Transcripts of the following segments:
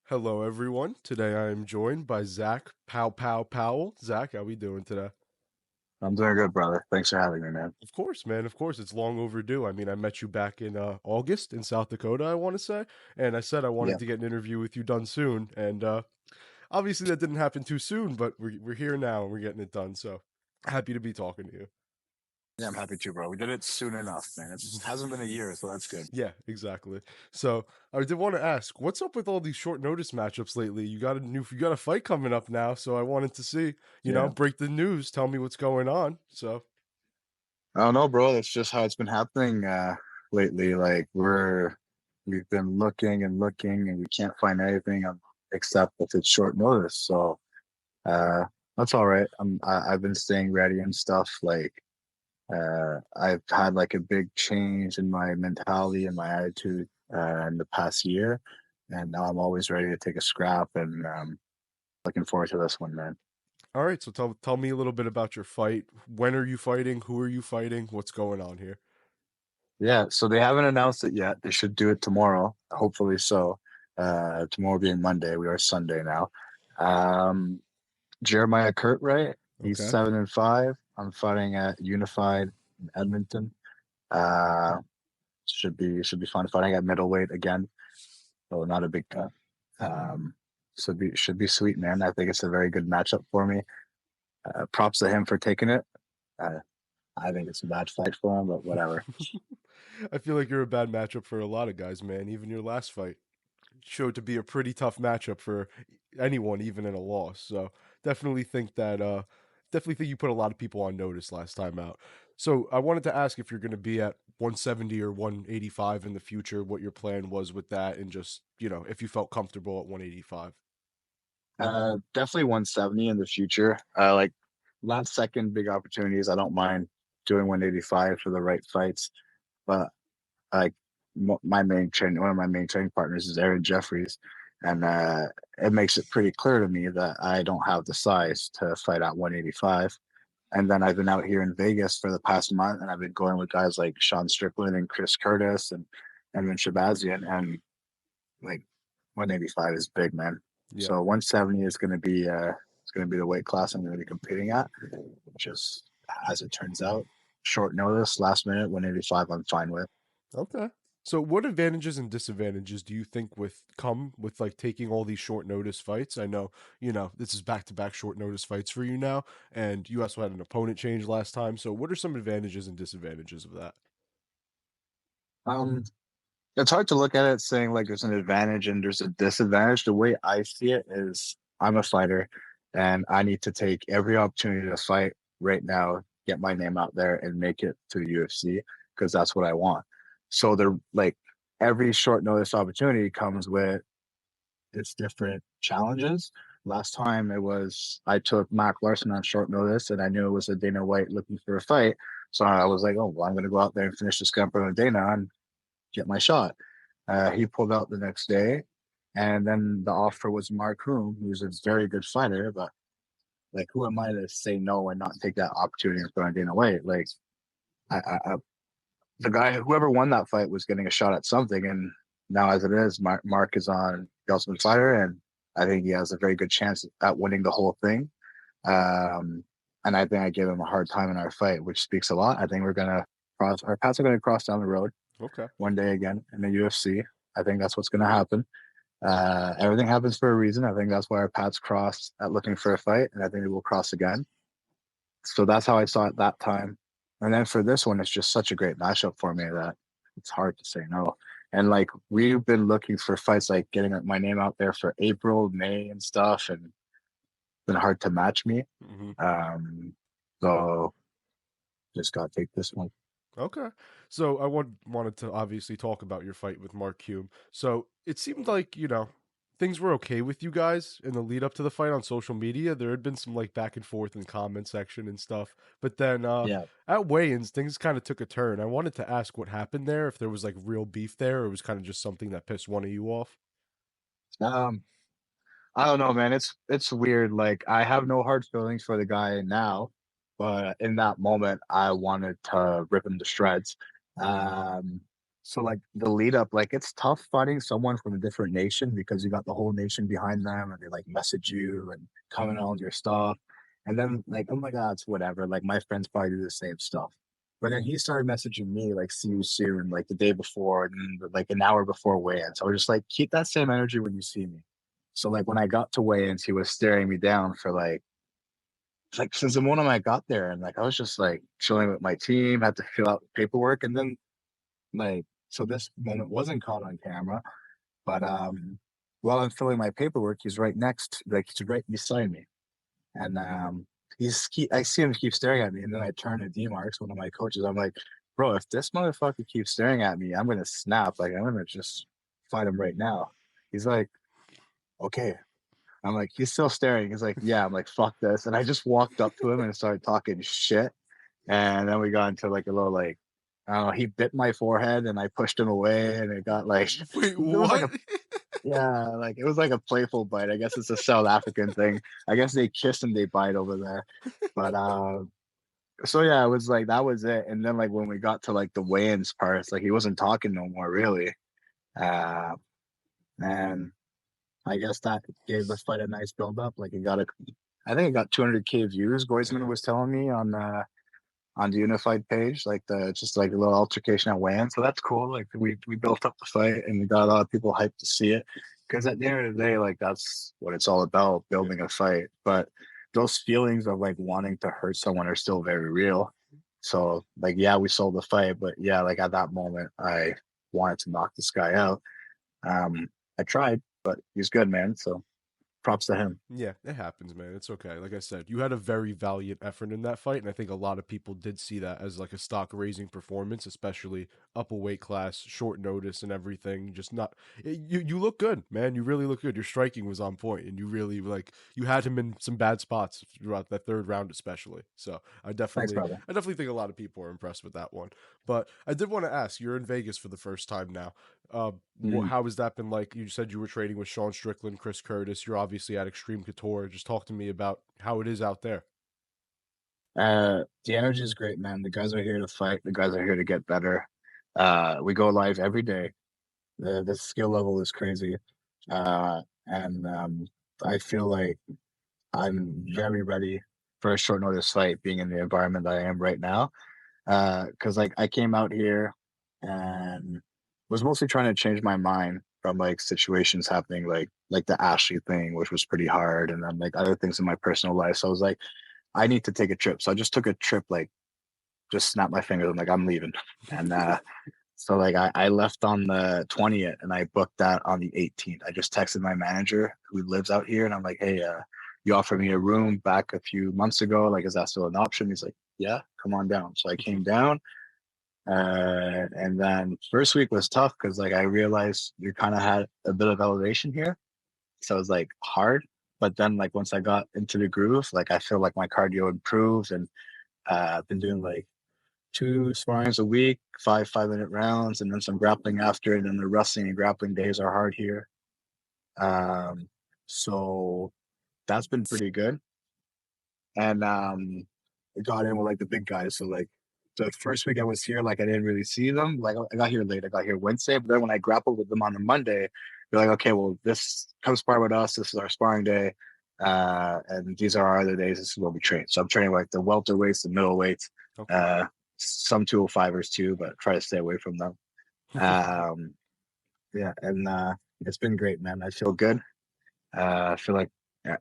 Hello, everyone. Today I am joined by Zack Powell. Zach, how we doing today? I'm doing good, brother. Thanks for having me, man. Of course, man. Of course, it's long overdue. I mean, I met you back in August in South Dakota, I want to say, and I said I wanted Yeah. to get an interview with you done soon. And obviously, that didn't happen too soon, but we're here now and we're getting it done. So happy to be talking to you. Yeah, I'm happy too, bro. We did it soon enough, man. It hasn't been a year, so that's good. Yeah, exactly. So I did want to ask, what's up with all these short notice matchups lately? You got a fight coming up now, so I wanted to see, Yeah. break the news, tell me what's going on. So I don't know, bro. That's just how it's been happening lately. We've been looking and looking and we can't find anything except if it's short notice. So uh that's all right. I've been staying ready and stuff. I've had like a big change in my mentality and my attitude in the past year. And now I'm always ready to take a scrap and looking forward to this one, man. all right, so tell me a little bit about your fight. When are you fighting? Who are you fighting? What's going on here? Yeah, so they haven't announced it yet. They should do it tomorrow, hopefully so. Tomorrow being Monday, we are Sunday now. Um, Jeremiah Curtright, he's Okay. 7-5. I'm fighting at Unified in Edmonton. Uh, should be fun fighting at middleweight again, so not a big cut. Um, should be sweet, man. I think it's a very good matchup for me. Props to him for taking it. Uh, I think it's a bad fight for him, but whatever. I feel like you're a bad matchup for a lot of guys, man. Even your last fight showed to be a pretty tough matchup for anyone, even in a loss. So definitely think you put a lot of people on notice last time out. So I wanted to ask if you're going to be at 170 or 185 in the future, what your plan was with that, and just if you felt comfortable at 185. Definitely 170 in the future. Like last second big opportunities. I don't mind doing 185 for the right fights, but like one of my main training partners is Aaron Jeffries, and it makes it pretty clear to me that I don't have the size to fight at 185. And then I've been out here in Vegas for the past month, and I've been going with guys like Sean Strickland and Chris Curtis and Edwin Shabazian, and like 185 is big, man. Yeah. So 170 is going to be the weight class I'm going to be competing at. Just as it turns out, short notice, last minute, 185, I'm fine with. Okay. So what advantages and disadvantages do you think come with like taking all these short notice fights? I know, this is back to back short notice fights for you now, and you also had an opponent change last time. So what are some advantages and disadvantages of that? Um, it's hard to look at it saying like there's an advantage and there's a disadvantage. The way I see it is I'm a fighter and I need to take every opportunity to fight right now, get my name out there and make it to the UFC because that's what I want. So they're like every short notice opportunity comes with its different challenges. Last time it was I took Mac Larson on short notice and I knew it was a Dana White looking for a fight. So I was like, oh well, I'm gonna go out there and finish this guy in front of Dana and get my shot. He pulled out the next day, and then the offer was Mark Hulme, who's a very good fighter. But like, who am I to say no and not take that opportunity in front of Dana White? Like, the guy, whoever won that fight, was getting a shot at something, and now as it is, Mark is on the Ultimate Fighter, and I think he has a very good chance at winning the whole thing. Um, and I think I gave him a hard time in our fight, which speaks a lot. I think we're gonna cross our paths are gonna cross down the road Okay. one day again in the UFC. I think that's what's going to happen. Everything happens for a reason. I think that's why our paths crossed at looking for a fight, and I think we will cross again. So that's how I saw it that time. And then for this one, it's just such a great matchup for me that it's hard to say no. And like we've been looking for fights, like getting my name out there for April, May, and stuff, and it's been hard to match me. Hmm. Um, so just got to take this one. Okay. So I wanted to obviously talk about your fight with Mark Hume. So it seemed like, things were okay with you guys in the lead up to the fight on social media. There had been some like back and forth in comment section and stuff. But then Yeah. at weigh-ins, things kind of took a turn. I wanted to ask what happened there, if there was like real beef there, or it was kind of just something that pissed one of you off. Um, I don't know, man. It's weird. Like I have no hard feelings for the guy now, but in that moment, I wanted to rip him to shreds. Um, So like the lead up, like it's tough finding someone from a different nation because you got the whole nation behind them and they like message you and comment on your stuff. And then like, oh my God, it's whatever. Like my friends probably do the same stuff. But then he started messaging me like, see you soon, like the day before and then like an hour before weigh-in. So I was just like, keep that same energy when you see me. So like when I got to weigh-ins, he was staring me down for like since the moment I got there, and like I was just like chilling with my team, had to fill out paperwork, and then like so this moment wasn't caught on camera, but while I'm filling my paperwork, he's right next, like he's right beside me, and I see him keep staring at me, and then I turn to D-Marks, one of my coaches. I'm like, bro, if this motherfucker keeps staring at me, I'm gonna snap. Like I'm gonna just fight him right now. He's like, okay. I'm like, he's still staring. He's like, yeah. I'm like, fuck this. And I just walked up to him and started talking shit. And then we got into like a little like, I don't know, he bit my forehead and I pushed him away and it got like Wait, there was like what? a yeah, like it was like a playful bite. I guess it's a South African thing. I guess they kiss and they bite over there. But so yeah, it was like that was it. And then like when we got to like the weigh-ins parts, like he wasn't talking no more really. Uh and I guess that gave the fight a nice build up. Like I think it got 200K views. Goisman was telling me on the unified page, like the just like a little altercation at weigh-in. So that's cool. Like we built up the fight and we got a lot of people hyped to see it. Because at the end of the day, like that's what it's all about, Yeah. building a fight. But those feelings of like wanting to hurt someone are still very real. So like yeah, we sold the fight, but yeah, like at that moment I wanted to knock this guy out. I tried, but he's good, man. So props to him. Yeah, it happens, man. It's okay. Like I said, you had a very valiant effort in that fight, and I think a lot of people did see that as like a stock raising performance, especially up a weight class, short notice, and everything. Just not you look good, man. You really look good. Your striking was on point, and you really like you had him in some bad spots throughout that third round, especially. So Thanks, brother. I definitely think a lot of people are impressed with that one. But I did want to ask, you're in Vegas for the first time now. Mm. How has that been like? You said you were training with Sean Strickland, Chris Curtis. You're obviously at Extreme Couture. Just talk to me about how it is out there. The energy is great, man. The guys are here to fight. The guys are here to get better. We go live every day. The skill level is crazy. And I feel like I'm very ready for a short notice fight being in the environment that I am right now. Because like I came out here and was mostly trying to change my mind from like situations happening like the Ashley thing, which was pretty hard, and then like other things in my personal life. So I was like, I need to take a trip. So I just took a trip, like just snapped my fingers. I'm like, I'm leaving. And so like I left on the 20th and I booked that on the 18th. I just texted my manager who lives out here and I'm like, hey, you offered me a room back a few months ago. Like, is that still an option? He's like, yeah, come on down. So I came down. And then first week was tough because like I realized you kind of had a bit of elevation here. So it was like hard. But then like once I got into the groove, like I feel like my cardio improved and I've been doing like two sparrings a week, 5 5-minute rounds, and then some grappling after. And then the wrestling and grappling days are hard here. So that's been pretty good. And I got in with like the big guys. So like the first week I was here, like I didn't really see them. Like I got here late. I got here Wednesday, but then when I grappled with them on the Monday, they're like, okay, well, this come spar with us. This is our sparring day. And these are our other days. This is what we train. So I'm training like the welterweights, the middleweights, Okay. uh, some 205ers too, but try to stay away from them. Um, yeah, and it's been great, man. I feel good. I feel like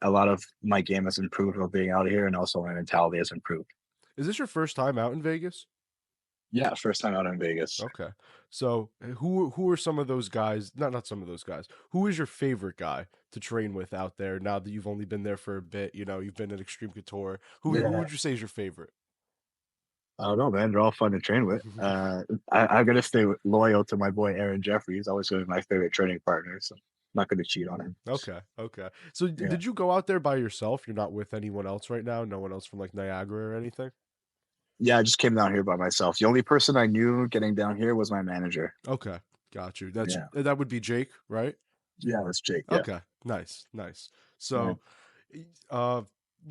a lot of my game has improved while being out here, and also my mentality has improved. Is this your first time out in Vegas? Yeah, first time out in Vegas. Okay. So who are some of those guys? Not some of those guys. Who is your favorite guy to train with out there now that you've only been there for a bit? You know, you've been at Extreme Couture. Who Yeah, would you say is your favorite? I don't know, man. They're all fun to train with. I got to stay loyal to my boy Aaron Jeffries. He's always been my favorite training partner, so I'm not going to cheat on him. Okay, okay. So Yeah, did you go out there by yourself? You're not with anyone else right now? No one else from like Niagara or anything? yeah. I just came down here by myself. The only person I knew getting down here was my manager. Okay, got you. Yeah, That would be Jake, right? yeah, that's Jake. Yeah, Okay, nice, nice. yeah. So, uh,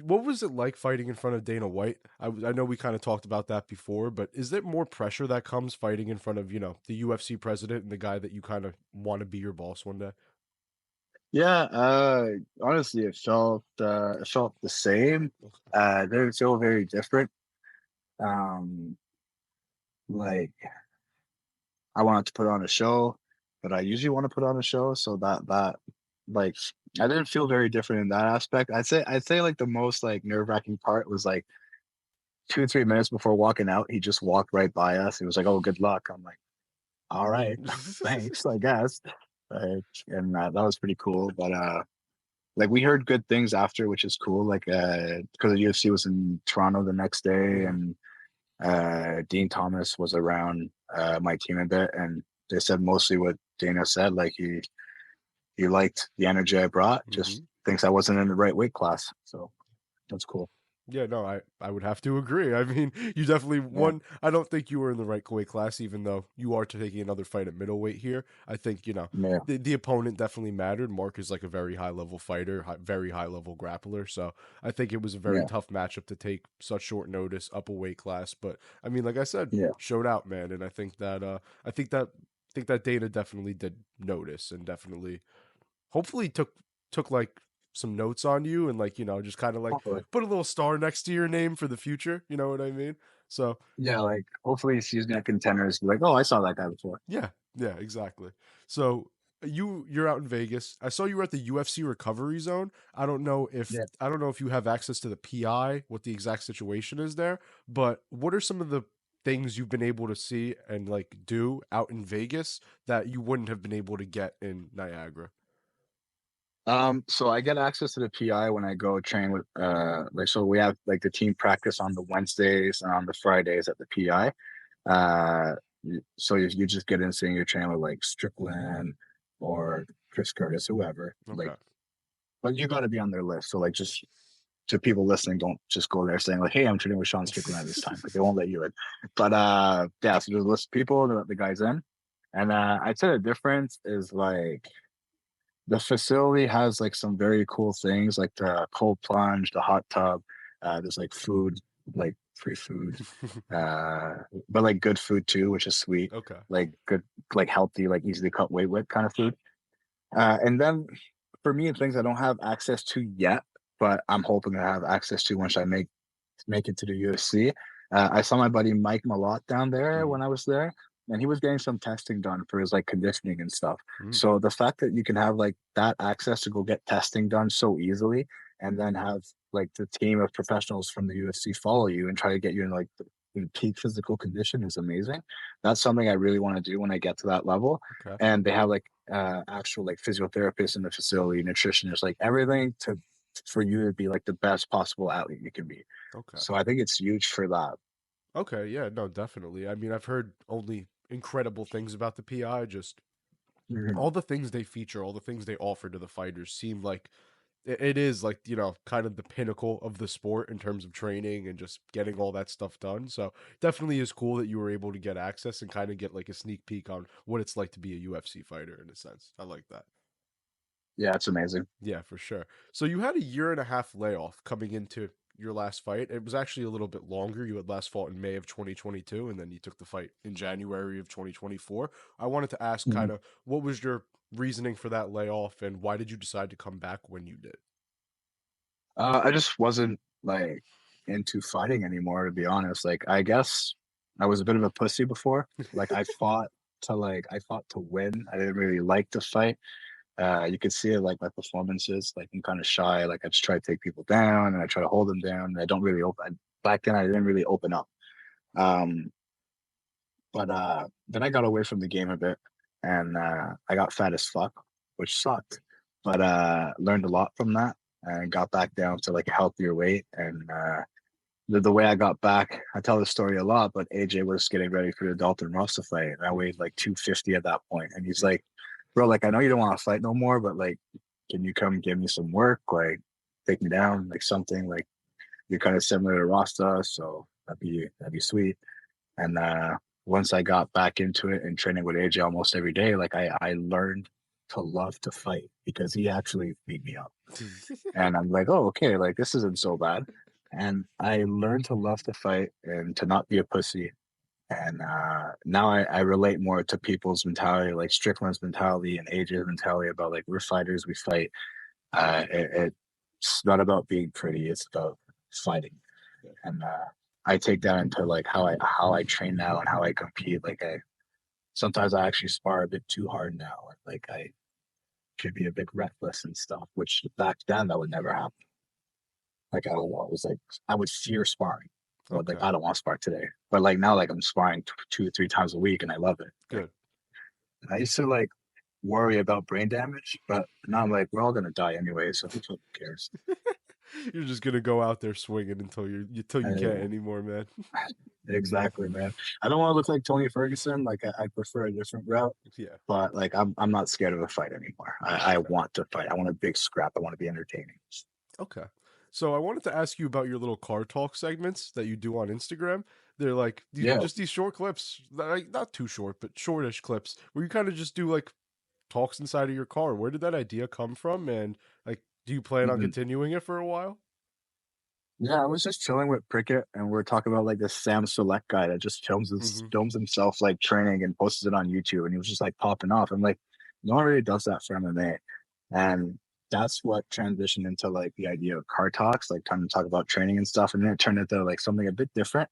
what was it like fighting in front of Dana White? I know we kind of talked about that before, but is there more pressure that comes fighting in front of, the UFC president and the guy that you kind of want to be your boss one day? Yeah, honestly, it felt the same. They're still very different. Um, like I wanted to put on a show, but I usually want to put on a show, so that like I didn't feel very different in that aspect. I'd say like the most like nerve-wracking part was like 2 or 3 minutes before walking out, he just walked right by us. He was like, "Oh, good luck." I'm like, "All right, thanks, I guess." And that was pretty cool. But like we heard good things after, which is cool. Like because the UFC was in Toronto the next day, Hmm. and Dean Thomas was around my team a bit, and they said mostly what Dana said. Like he liked the energy I brought, just Hmm. thinks I wasn't in the right weight class. So that's cool. Yeah, no, I would have to agree. I mean, you definitely Yeah, one. I don't think you were in the right weight class, even though you are taking another fight at middleweight here. I think yeah, the opponent definitely mattered. Mark is like a very high level fighter, very high level grappler. So I think it was a very yeah, tough matchup to take such short notice up a weight class. But I mean, like I said, yeah. showed out, man. And I think that Dana definitely did notice and definitely hopefully took like some notes on you and like just kind of like Hopefully. put a little star next to your name for the future, you know what I mean? So Yeah, like hopefully he's gonna contenders be like, oh, I saw that guy before. yeah, exactly. So you're out in Vegas. I saw you were at the UFC recovery zone. Yeah. I don't know if you have access to the PI, what the exact situation is there, but what are some of the things you've been able to see and like do out in Vegas that you wouldn't have been able to get in Niagara? So I get access to the PI when I go train with like so we have like the team practice on the Wednesdays and on the Fridays at the PI. So you just get in saying you're training with like Strickland or Chris Curtis, whoever. Like, Okay. but you got to be on their list. So like just to people listening, don't just go there saying like, "Hey, I'm training with Sean Strickland at this time." Like they won't let you in. But yeah, so there's a list of people that let the guys in, and I'd say the difference is like the facility has like some very cool things like the cold plunge, the hot tub. There's like food, like free food, uh, but like good food too, which is sweet. Okay. Like good, like healthy, like easily cut weight with kind of food. And then for me, things I don't have access to yet, but I'm hoping to have access to once I make it to the UFC. I saw my buddy Mike Malott down there Mm. when I was there, and he was getting some testing done for his like conditioning and stuff. Mm. So the fact that you can have like that access to go get testing done so easily, and then have like the team of professionals from the UFC follow you and try to get you in like in peak physical condition is amazing. That's something I really want to do when I get to that level. Okay. And they have like actual like physiotherapists in the facility, nutritionists, like everything to for you to be like the best possible athlete you can be. Okay. So I think it's huge for that. Okay, yeah, no, definitely. I mean, I've heard only incredible things about the PI. Just Mhm. all the things they feature, all the things they offer to the fighters seem like it is like, kind of the pinnacle of the sport in terms of training and just getting all that stuff done. So definitely is cool that you were able to get access and kind of get like a sneak peek on what it's like to be a UFC fighter in a sense. I like that. Yeah, it's amazing. Yeah, for sure. So you had a year and a half layoff coming into your last fight. It was actually a little bit longer. You had last fought in May of 2022, and then you took the fight in January of 2024. I wanted to ask kind Mhm. of what was your reasoning for that layoff, and why did you decide to come back when you did? I just wasn't like into fighting anymore, to be honest. Like, I guess I was a bit of a pussy before. Like, I fought to win. I didn't really like to fight. You could see it like my performances. Like, I'm kind of shy. Like, I just try to take people down and I try to hold them down. And I don't really open. Back then, I didn't really open up. Um, but then I got away from the game a bit, and I got fat as fuck, which sucked. But learned a lot from that and got back down to like a healthier weight. And the way I got back, I tell this story a lot, but AJ was getting ready for the Dalton Rossa fight, and I weighed like 250 at that point. And he's like, "Bro, like I know you don't want to fight no more, but like, can you come give me some work? Like, take me down, like something like you're kind of similar to Rasta, so that'd be sweet." And once I got back into it and training with AJ almost every day, like I learned to love to fight because he actually beat me up. And I'm like, oh, okay, like this isn't so bad. And I learned to love to fight and to not be a pussy. And now I relate more to people's mentality, like Strickland's mentality and AJ's mentality about like we're fighters, we fight. It's not about being pretty; it's about fighting. And I take that into like how I train now and how I compete. Like I sometimes I actually spar a bit too hard now. Like I could be a bit reckless and stuff, which back then that would never happen. Like I don't know, it was like I would fear sparring. I would like Okay, I don't want to spar today, but like now like I'm sparring 2 or 3 times a week and I love it. Like good. I used to like worry about brain damage, but now I'm like we're all gonna die anyway, so who cares? You're just gonna go out there swinging until you can't Uh, anymore, man. exactly, man. I don't want to look like Tony Ferguson. Like I prefer a different route, Yeah. but like I'm not scared of a fight anymore. I Okay. want to fight. I want a big scrap. I want to be entertaining. Okay. So I wanted to ask you about your little car talk segments that you do on Instagram. They're like Yeah. just these short clips, like not too short, but shortish clips, where you kind of just do like talks inside of your car. Where did that idea come from? And like, do you plan on Mhm. continuing it for a while? Yeah, I was just chilling with Prickett, and we're talking about like this Sam Select guy that just Mm-hmm. films himself like training and posts it on YouTube, and he was just like popping off. I'm like, no one really does that for MMA, and that's what transitioned into like the idea of car talks, like trying to talk about training and stuff, and then it turned into like something a bit different,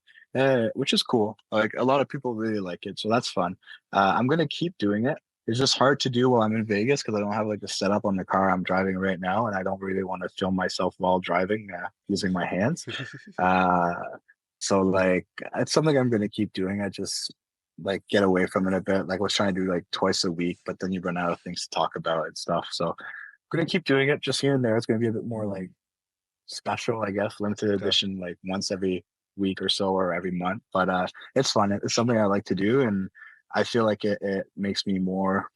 which is cool. Like a lot of people really like it, so that's fun. I'm gonna keep doing it. It's just hard to do while I'm in Vegas because I don't have like the setup on the car I'm driving right now, and I don't really want to film myself while driving using my hands. Uh, so like it's something I'm gonna keep doing. I just like get away from it a bit. Like I was trying to do like twice a week, but then you run out of things to talk about and stuff. So I'm gonna keep doing it just here and there. It's gonna be a bit more like special, I guess, limited Okay. edition, like once every week or so or every month. But it's fun. It's something I like to do, and I feel like it makes me more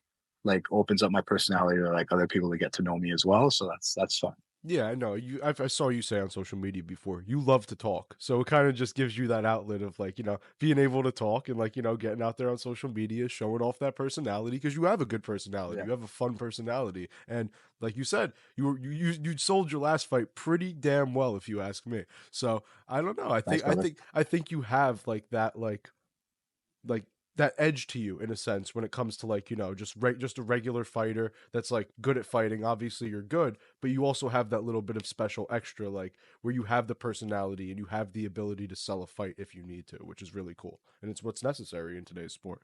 like opens up my personality to like other people to get to know me as well. So that's fun. Yeah, I know. I saw you say on social media before you love to talk, so it kind of just gives you that outlet of like being able to talk and like getting out there on social media, showing off that personality because you have a good personality, Yeah, you have a fun personality, and like you said, you sold your last fight pretty damn well, if you ask me. So I don't know. thanks, brother. I think you have like that edge to you in a sense when it comes to like just a regular fighter that's like good at fighting. Obviously you're good, but you also have that little bit of special extra, like where you have the personality and you have the ability to sell a fight if you need to, which is really cool, and it's what's necessary in today's sport.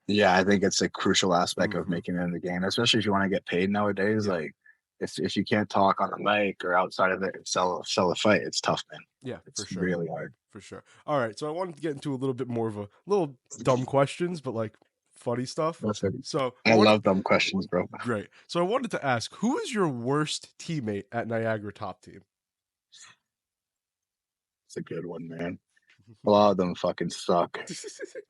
Yeah, I think it's a crucial aspect of Mm-hmm. making it in the game, especially if you want to get paid nowadays. Yeah. Like if you can't talk on the mic or outside of it and sell a fight, it's tough, man. Yeah, for It's sure. really hard. For sure. All right, so I wanted to get into a little bit more of a little dumb questions, but like funny stuff. Listen, So I I wanted love dumb questions, bro. great. So I wanted to ask, who is your worst teammate at Niagara Top Team? It's a good one, man. A lot of them fucking suck.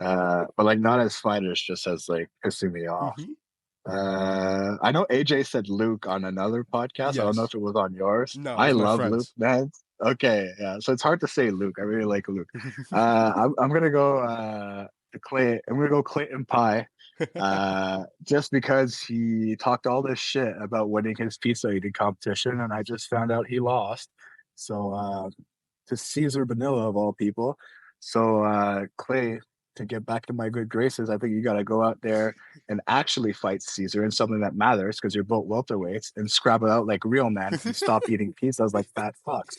But like not as fighters, just as like pissing me off. Hmm. I know AJ said Luke on another podcast. I don't know Yes. if it was on yours. No, it I was my love Luke, friends. man. Okay, yeah. So it's hard to say Luke. I really like Luke. I'm gonna go to Clay. I'm gonna go Clayton Pie. Just because he talked all this shit about winning his pizza eating competition, and I just found out he lost. So to Caesar Bonilla of all people. So Clay, to get back to my good graces, I think you got to go out there and actually fight Caesar in something that matters because you're both welterweights and scrap it out like real men and stop eating pizzas like fat fucks.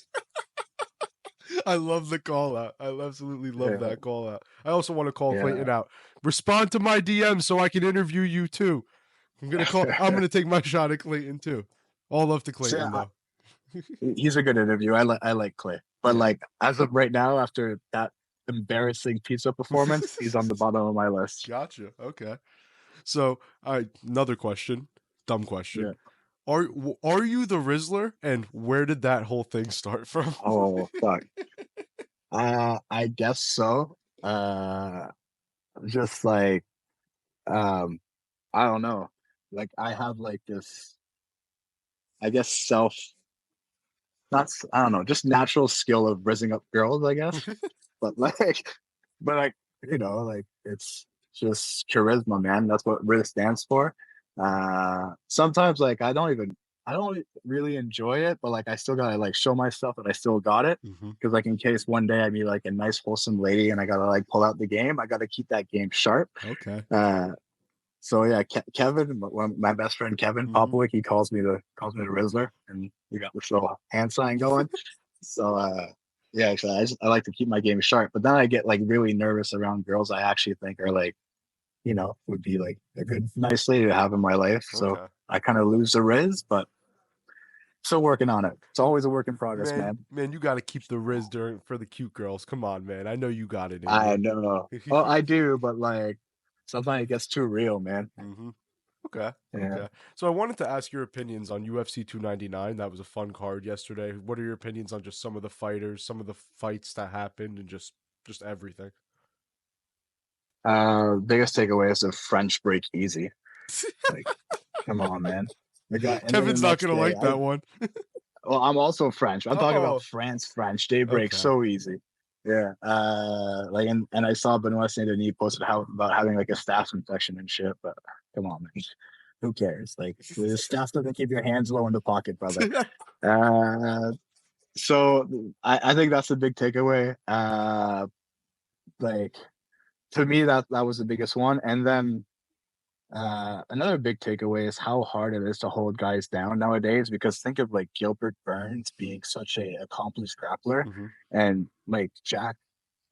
I love the call out. I absolutely love Yeah, that call out. I also want to call yeah. Clayton out. Respond to my DM so I can interview you too. I'm gonna take my shot at Clayton too. All love to So, Clayton though. he's a good interview. I like Clay, but Yeah. like as of right now, after that embarrassing pizza performance, he's on the bottom of my list. Gotcha. Okay. So, another question, dumb Yeah. question. Are you the Rizzler, and where did that whole thing start from? Oh fuck. I guess so. Uh, just like um I don't know. Like I have like this, I guess not I don't know, just natural skill of rizzing up girls, I guess. But like but like, like it's just charisma, man. That's what Riz stands for. Sometimes like I don't really enjoy it, but like I still gotta like show myself that I still got it. Hmm. Because like in case one day I meet like a nice wholesome lady and I gotta like pull out the game, I gotta keep that game sharp. Okay. Uh, so yeah, Kevin, my best friend Kevin Hmm. Popovic, he calls me the Rizzler, and we got this little hand sign going. So yeah, so I like to keep my game sharp, but then I get like really nervous around girls I actually think are like, would be like a good nice lady to have in my life. So Okay. I kind of lose the Riz, but still working on it. It's always a work in progress, Man, man. man, you got to keep the Riz during for the cute girls. Come on, man. I know you got it in I you. know. Oh, I do, but like sometimes it gets too real, man. Hmm. Okay. Yeah. Okay. So I wanted to ask your opinions on UFC 299. That was a fun card yesterday. What are your opinions on just some of the fighters, some of the fights that happened, and just everything? Biggest takeaway is the French break easy. Like, come on, man. And then the Kevin's not next gonna day, like that one. well, I'm also French. I'm talking about Oh, France French. They break okay. so easy. Yeah. Like, and I saw Benoit Saint Denis posted how about having like a staph infection and shit, but come on, man. Who cares? Like, the staph doesn't keep your hands low in the pocket, brother. Uh, so I think that's the big takeaway. Like, to me, that was the biggest one. And then another big takeaway is how hard it is to hold guys down nowadays. Because think of like Gilbert Burns being such a accomplished grappler, Hmm. and like Jack,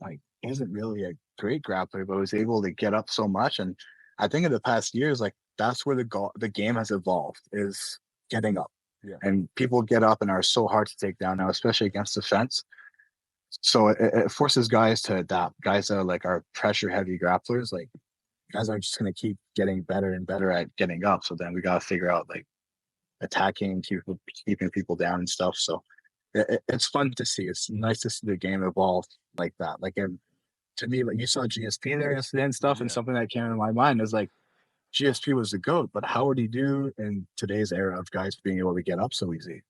like isn't really a great grappler, but was able to get up so much. And I think in the past years, like that's where the game has evolved is getting up. Yeah. And people get up and are so hard to take down now, especially against the fence. So it forces guys to adapt. Guys that are like our pressure heavy grapplers, like guys are just going to keep getting better and better at getting up. So then we got to figure out like attacking, keeping people down and stuff. So it's fun to see. It's nice to see the game evolve like that. Like, and to me, like you saw GSP there yesterday and stuff, and Yeah. something that came in my mind is like GSP was the GOAT, but how would he do in today's era of guys being able to get up so easy?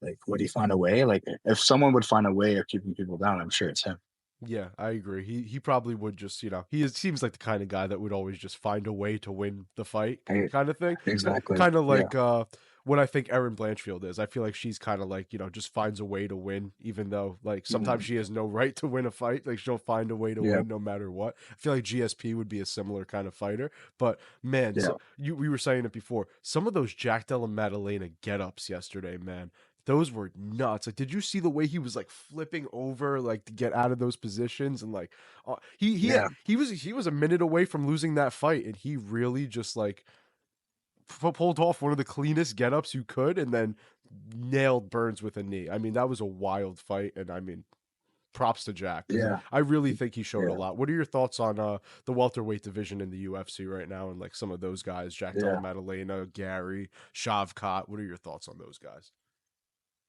Like, would he find a way? Like, if someone would find a way of keeping people down, I'm sure it's him. Yeah, I agree. He probably would just, seems like the kind of guy that would always just find a way to win the fight Hey, kind of thing. exactly. Kind of Yeah. like what I think Erin Blanchfield is. I feel like she's kind of like, just finds a way to win even though like sometimes Mhm. she has no right to win a fight. Like she'll find a way to Yeah. win no matter what. I feel like GSP would be a similar kind of fighter, but man, Yeah. so we were saying it before. Some of those Jack Della Maddalena get-ups yesterday, man. Those were nuts. Like, did you see the way he was like flipping over, like to get out of those positions, and like, Yeah. he was a minute away from losing that fight, and he really just like pulled off one of the cleanest get-ups you could, and then nailed Burns with a knee. I mean, that was a wild fight, and I mean, props to Jack because Yeah. I really think he showed a Yeah. lot. What are your thoughts on the welterweight division in the UFC right now, and like some of those guys, Jack Della Yeah. Maddalena, Gary, Shavkat? What are your thoughts on those guys?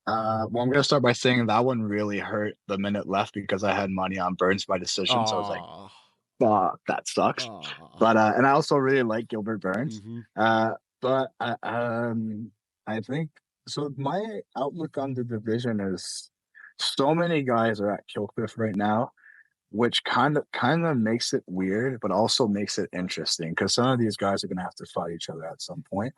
Well, I'm gonna start by saying that one really hurt the minute left because I had money on Burns by decision. So I was like, Ah. fuck, that sucks. Ah. But and I also really like Gilbert Burns. Mm-hmm. But I think so. My outlook on the division is so many guys are at Killcliff right now, which kind of makes it weird, but also makes it interesting because some of these guys are gonna have to fight each other at some point.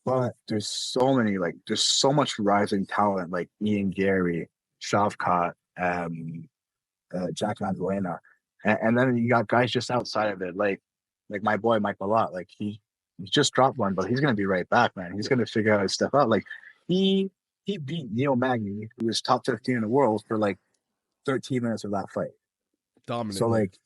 But there's so much rising talent like Ian Gary, Shavkat, Jack Maddalena, and then you got guys just outside of it, like my boy Mike Malott. Like he just dropped one, but he's gonna be right back, man. He's Yeah. gonna figure out his stuff out. Like he he beat Neil Magny, who was top 15 in the world, for like 13 minutes of that fight. So Dominated him. like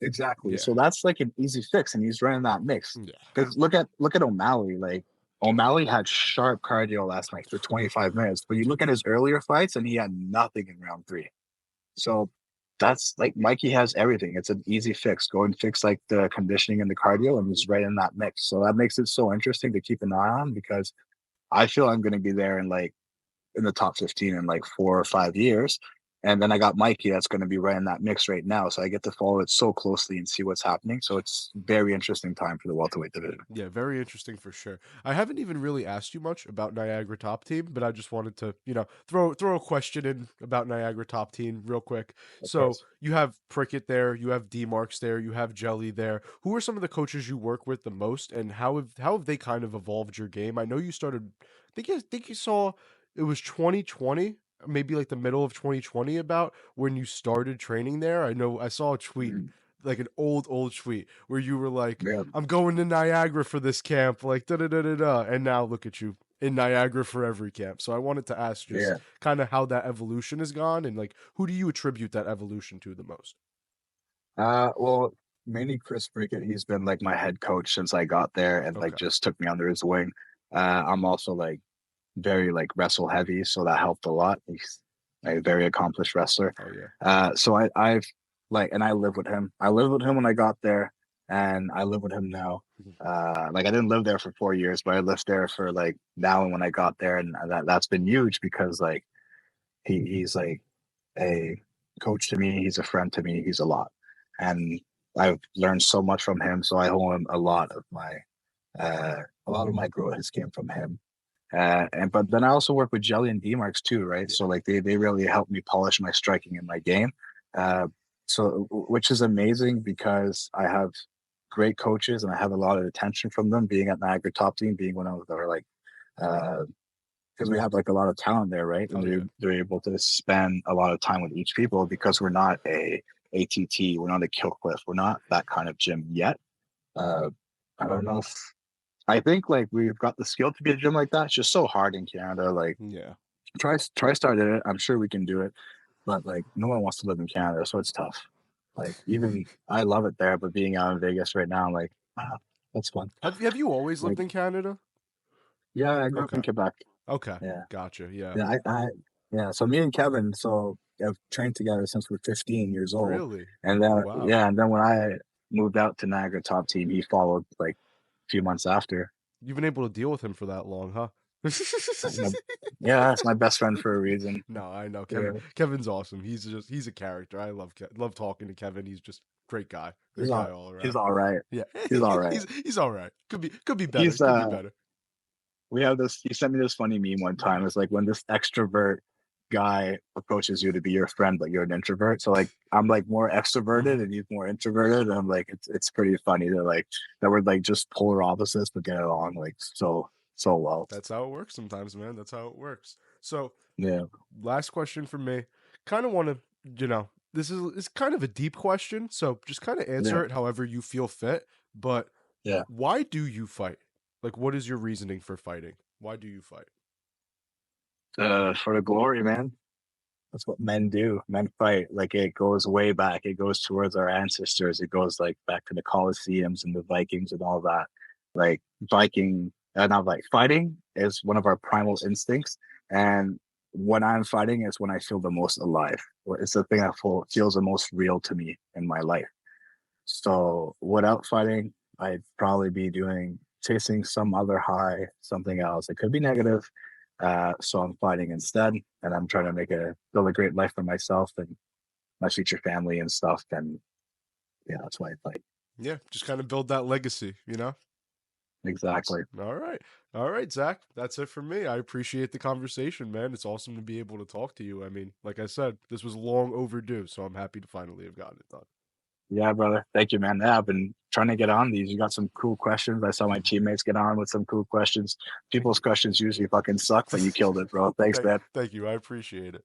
exactly. Yeah. So that's like an easy fix, and he's running that mix. Yeah. Because look at O'Malley. Like O'Malley had sharp cardio last night for 25 minutes, but you look at his earlier fights, and he had nothing in round three. So that's like Mikey has everything. It's an easy fix. Go and fix like the conditioning and the cardio, and he's right in that mix. So that makes it so interesting to keep an eye on because I feel I'm going to be there in the top 15 in like 4 or 5 years. And then I got Mikey that's going to be right in that mix right now. So I get to follow it so closely and see what's happening. So it's very interesting time for the welterweight division. Yeah, very interesting for sure. I haven't even really asked you much about Niagara Top Team, but I just wanted to, throw a question in about Niagara Top Team real quick. Of So course. you have Prickett there, you have D Marks there, you have Jelly there. Who are some of the coaches you work with the most, and how have they kind of evolved your game? I know you started. I think you saw it was 2020, maybe like the middle of 2020, about when you started training there. I know I saw a tweet, Mhm. like an old tweet, where you were like, Yeah. I'm going to Niagara for this camp, like da da da da da. And now look at you in Niagara for every camp. So I wanted to ask just Yeah. kind of how that evolution has gone, and like who do you attribute that evolution to the most? Well, mainly Chris Prickett. He's been like my head coach since I got there and like Okay. just took me under his wing. I'm also like very like wrestle heavy, so that helped a lot. He's a very accomplished wrestler. Oh yeah. So I've like, and I live with him. I lived with him when I got there, and I live with him now. Mhm. Like I didn't live there for 4 years, but I lived there for like now and when I got there, and that's been huge because like he's like a coach to me. He's a friend to me. He's a lot, and I've learned so much from him. So I owe him a lot of my growth has came from him. And but then I also work with Jelly and D-Marks too, right? Yeah. So like they really help me polish my striking and my game. Uh, so which is amazing because I have great coaches and I have a lot of attention from them. Being at Niagara Top Team, being one of their like uh, because we have like a lot of talent there, right? And Oh yeah. they're able to spend a lot of time with each people because we're not a ATT, we're not a Kill Cliff, we're not that kind of gym yet. Uh, I don't know if I think like we've got the skill to be a gym like that. It's just so hard in Canada. Like Yeah. try started it. I'm sure we can do it, but like no one wants to live in Canada, so it's tough. Like even I love it there, but being out in Vegas right now, I'm like, ah, that's fun. Have you always Like lived in Canada? yeah, I grew up Okay. in Quebec. Okay. Yeah. Gotcha. Yeah. Yeah, yeah. So me and Kevin, so have trained together since we're 15 years old, Really? and Oh then wow. yeah, and then when I moved out to Niagara Top Team, he followed like a few months after. You've been able to deal with him for that long, huh? My, yeah, that's my best friend for a reason. No, I know Kevin. Yeah, Kevin's awesome. He's a character. I love talking to Kevin. He's just great guy. he's Great guy all all he's around. all right. Yeah, He's all right. he's all right. Could be better. He's Could be better. we have this. He sent me this funny meme one time. It's like when this extrovert guy approaches you to be your friend, but you're an introvert. So like I'm like more extroverted and he's more introverted. And I'm like it's pretty funny that we're like just polar opposites but get along like so well. That's how it works sometimes, man. That's how it works. So, Yeah, last question for me. Kind of want to, this is it's kind of a deep question, so just kind of yeah, answer it however you feel fit. But yeah. why do you fight? Like, what is your reasoning for fighting? Why do you fight? For the glory, man. That's what men do. Men fight. Like it goes way back. It goes towards our ancestors. It goes like back to the Colosseums and the Vikings and all that. Like not like fighting is one of our primal instincts. And when I'm fighting is when I feel the most alive. It's the thing that feels the most real to me in my life. So without fighting, I'd probably be chasing some other high, something else. It could be negative. So I'm fighting instead, and I'm trying to build a great life for myself and my future family and stuff. And yeah, that's why I fight. Yeah, just kind of build that legacy. Exactly. All right. All right, Zach. That's it for me. I appreciate the conversation, man. It's awesome to be able to talk to you. I mean, like I said, this was long overdue, so I'm happy to finally have gotten it done. Yeah, brother. Thank you, man. Yeah, I've been trying to get on these. You got some cool questions. I saw my teammates get on with some cool questions. Thank People's questions usually fucking suck, you. but you killed it, bro. Thanks, thank, man. thank you. I appreciate it.